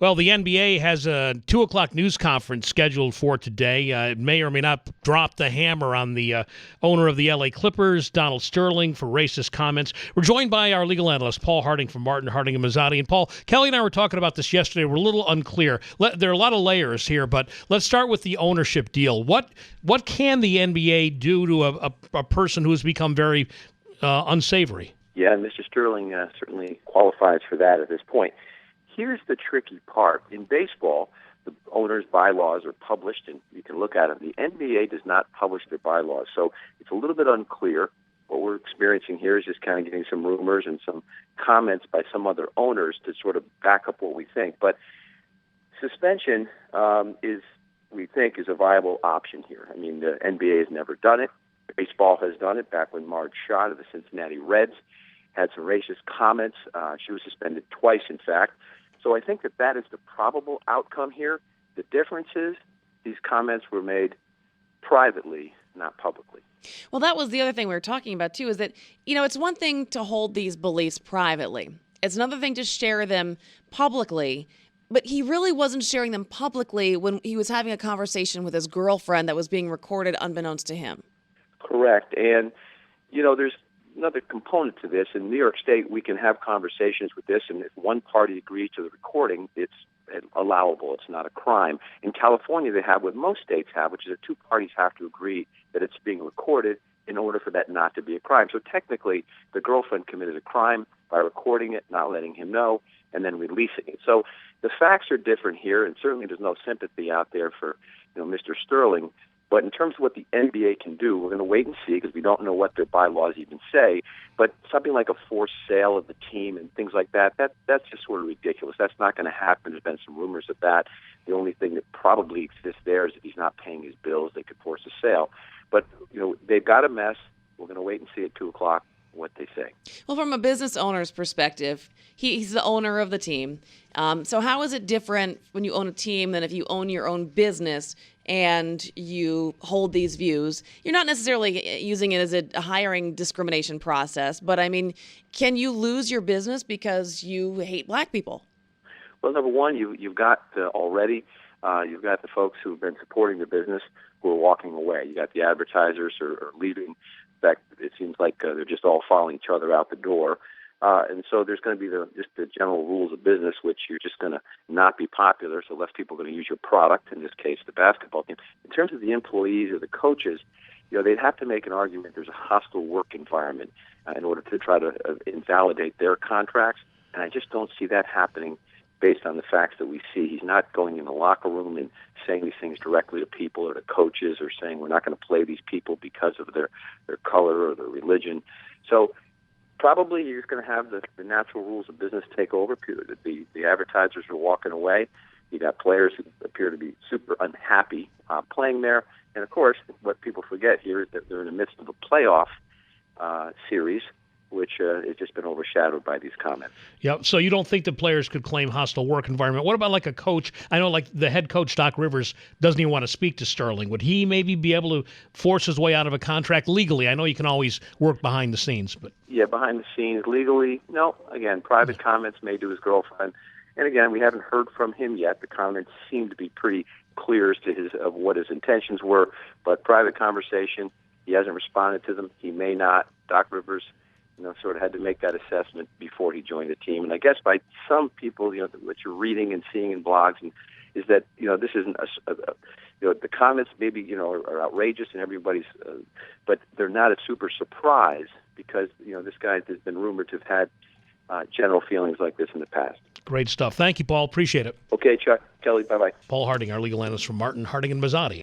Well, the NBA has a 2 o'clock news conference scheduled for today. It may or may not drop the hammer on the owner of the L.A. Clippers, Donald Sterling, for racist comments. We're joined by our legal analyst, Paul Harding from Martin, Harding & Mazzotti. And Paul, Kelly and I were talking about this yesterday. We're a little unclear. There are a lot of layers here, but let's start with the ownership deal. What can the NBA do to a person who has become very unsavory? Yeah, Mr. Sterling certainly qualifies for that at this point. Here's the tricky part. In baseball, the owner's bylaws are published, and you can look at them. The NBA does not publish their bylaws, so it's a little bit unclear. What we're experiencing here is just kind of getting some rumors and some comments by some other owners to sort of back up what we think. But suspension we think, is a viable option here. I mean, the NBA has never done it. Baseball has done it back when Marge Schott of the Cincinnati Reds had some racist comments. She was suspended twice, in fact. So I think that is the probable outcome here. The difference is these comments were made privately, not publicly. Well, that was the other thing we were talking about, too, is that, it's one thing to hold these beliefs privately. It's another thing to share them publicly. But he really wasn't sharing them publicly when he was having a conversation with his girlfriend that was being recorded unbeknownst to him. Correct. And, there's another component to this. In New York State, we can have conversations with this, and if one party agrees to the recording, it's allowable. It's not a crime. In California, they have what most states have, which is that two parties have to agree that it's being recorded in order for that not to be a crime. So technically, the girlfriend committed a crime by recording it, not letting him know, and then releasing it. So the facts are different here, and certainly there's no sympathy out there for Mr. Sterling. But in terms of what the NBA can do, we're going to wait and see because we don't know what their bylaws even say. But something like a forced sale of the team and things like that's just sort of ridiculous. That's not going to happen. There's been some rumors of that. The only thing that probably exists there is if he's not paying his bills, they could force a sale. But, they've got a mess. We're going to wait and see at 2 o'clock what they say. Well, from a business owner's perspective, he's the owner of the team. So how is it different when you own a team than if you own your own business and you hold these views? You're not necessarily using it as a hiring discrimination process, but can you lose your business because you hate black people? Well, number one, you've got already, you've got the folks who've been supporting the business who are walking away. You got the advertisers who are leaving. In fact, it seems like they're just all following each other out the door. And so there's going to be just the general rules of business, which you're just going to not be popular, so less people are going to use your product, in this case, the basketball team. In terms of the employees or the coaches, they'd have to make an argument there's a hostile work environment in order to try to invalidate their contracts. And I just don't see that happening based on the facts that we see. He's not going in the locker room and saying these things directly to people or to coaches or saying we're not going to play these people because of their color or their religion. So probably you're going to have the natural rules of business take over. The advertisers are walking away. You got players who appear to be super unhappy playing there. And, of course, what people forget here is that they're in the midst of a playoff series, which has just been overshadowed by these comments. Yeah, so you don't think the players could claim hostile work environment. What about like a coach? I know like the head coach, Doc Rivers, doesn't even want to speak to Sterling. Would he maybe be able to force his way out of a contract legally? I know you can always work behind the scenes. But yeah, behind the scenes, legally, no. Again, private comments made to his girlfriend. And again, we haven't heard from him yet. The comments seem to be pretty clear as to of what his intentions were. But private conversation, he hasn't responded to them. He may not. Doc Rivers sort of had to make that assessment before he joined the team. And I guess by some people, what you're reading and seeing in blogs is that, this isn't the comments maybe, are outrageous and everybody's, but they're not a super surprise because, this guy has been rumored to have had general feelings like this in the past. Great stuff. Thank you, Paul. Appreciate it. Okay, Chuck. Kelly, bye-bye. Paul Harding, our legal analyst from Martin, Harding & Mazzotti.